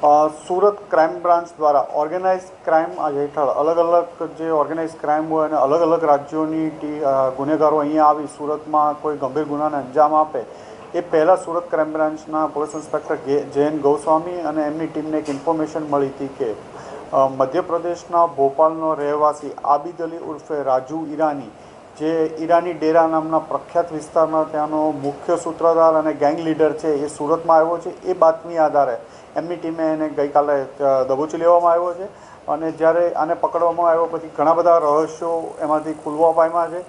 Surat crime branch દ્વારા organise crime હેઠળ અલગ અલગ જે ઓર્ગેનાઇઝ ક્રાઇમ હોય અને અલગ અલગ રાજ્યોની ગુનેગારો અહીંયા આવી સુરતમાં કોઈ ગંભીર ગુનાને અંજામ આપે એ પહેલાં સુરત ક્રાઇમ બ્રાન્ચના પોલીસ ઇન્સ્પેક્ટર જયંત ગોસ્વામી અને એમની ટીમને એક ઇન્ફોર્મેશન મળી હતી કે મધ્યપ્રદેશના ભોપાલનો રહેવાસી આબિદ અલી ઉર્ફે રાજુ ઈરાની, જે ઈરાની ડેરા નામના પ્રખ્યાત વિસ્તારના ત્યાંનો મુખ્ય સૂત્રધાર અને ગેંગ લીડર છે, એ સુરતમાં આવ્યો છે. એ બાતમી આધારે એમની ટીમે એને ગઈકાલે દબોચી લેવામાં આવ્યો છે અને જ્યારે આને પકડવામાં આવ્યો પછી ઘણા બધા રહસ્યો એમાંથી ખુલવા પામ્યા છે.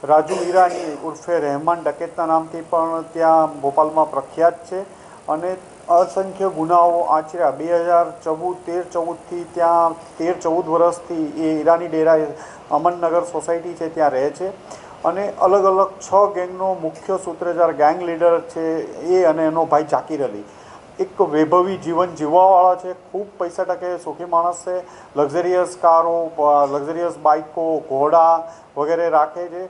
રાજુ ઈરાની ઉર્ફે રહેમાન ડકેતના નામથી પણ ત્યાં ભોપાલમાં પ્રખ્યાત છે અને અસંખ્ય ગુનાઓ આચર્યા. 2013-14થી ત્યાં 13-14 વર્ષથી એ ઈરાની ડેરા અમનનગર સોસાયટી છે ત્યાં રહે છે અને અલગ અલગ 6 ગેંગનો મુખ્ય સૂત્રધાર ગેંગ લીડર છે એ અને એનો ભાઈ જાકીર અલી એક વૈભવી જીવન જીવવાવાળા છે. ખૂબ પૈસા ટકે સુખી માણસ છે. લક્ઝરિયસ કારો, લક્ઝરિયસ બાઇકો, ઘોડા વગેરે રાખે છે.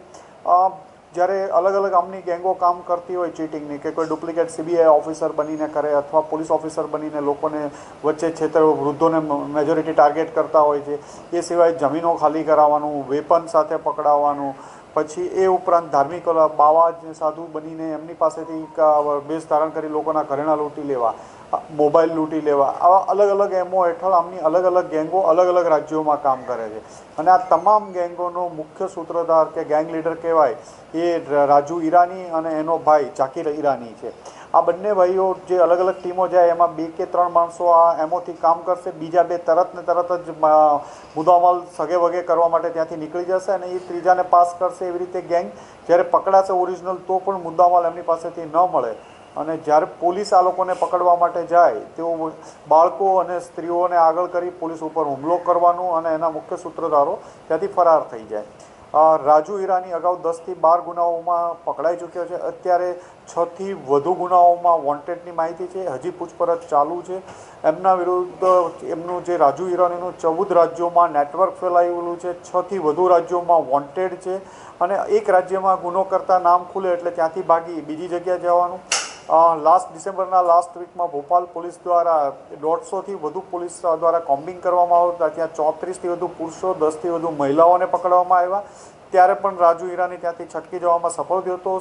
જ્યારે અલગ અલગ આમની ગેંગો કામ કરતી હોય ચીટિંગની, કે કોઈ ડુપ્લિકેટ CBI ઓફિસર બનીને કરે અથવા પોલીસ ઓફિસર બનીને લોકોને વચ્ચે છેતર વૃદ્ધોને મેજોરિટી ટાર્ગેટ કરતા હોય છે. એ સિવાય જમીનો ખાલી કરાવવાનું, વેપન સાથે પકડાવવાનું, પછી એ ઉપરાંત ધાર્મિક બાવા સાધુ બનીને એમની પાસેથી વેશ ધારણ કરી લોકોના ઘરેણાં લૂંટી લેવા, મોબાઈલ લૂંટી લેવા, આવા અલગ અલગ એમો હેઠળ આમની અલગ અલગ ગેંગો અલગ અલગ રાજ્યોમાં કામ કરે છે. અને આ તમામ ગેંગોનો મુખ્ય સૂત્રધાર કે ગેંગ લીડર કહેવાય એ રાજુ ઈરાની અને એનો ભાઈ જાકીર ઈરાની છે. આ બંને ભાઈઓ જે અલગ અલગ ટીમો જાય એમાં 2 કે 3 માણસો આ એમોથી કામ કરશે, બીજા 2 તરત જ મુદ્દામાલ સગે વગે કરવા માટે ત્યાંથી નીકળી જશે અને એ ત્રીજાને પાસ કરશે. એવી રીતે ગેંગ જ્યારે પકડાશે ઓરિજિનલ તો પણ મુદ્દામાલ એમની પાસેથી ન મળે અને જ્યારે પોલીસ આ લોકોને પકડવા માટે જાય તેઓ બાળકો અને સ્ત્રીઓને આગળ કરી પોલીસ ઉપર હુમલો કરવાનું અને એના મુખ્ય સૂત્રધારો ત્યાંથી ફરાર થઈ જાય. રાજુ ઈરાની અગાઉ 10થી 12 ગુનાઓમાં પકડાઈ ચૂક્યો છે. અત્યારે 6થી વધુ ગુનાઓમાં વોન્ટેડની માહિતી છે. હજી પૂછપરછ ચાલુ છે. એમના વિરુદ્ધ એમનું જે રાજુ ઈરાનીનું 14 રાજ્યોમાં નેટવર્ક ફેલાયેલું છે, 6થી વધુ રાજ્યોમાં વોન્ટેડ છે અને એક રાજ્યમાં ગુનો કરતા નામ ખુલે એટલે ત્યાંથી ભાગી બીજી જગ્યાએ જવાનું. ડિસેમ્બરના લાસ્ટ વીકમાં ભોપાલ પોલીસ દ્વારા 150થી વધુ પોલીસ દ્વારા કોમ્બિંગ કરવામાં આવ્યું. ત્યાં 34થી વધુ પુરુષો, 10થી વધુ મહિલાઓને પકડવામાં આવ્યા. ત્યારે પણ રાજુ ઈરાની ત્યાંથી છટકી જવામાં સફળ થયો હતો.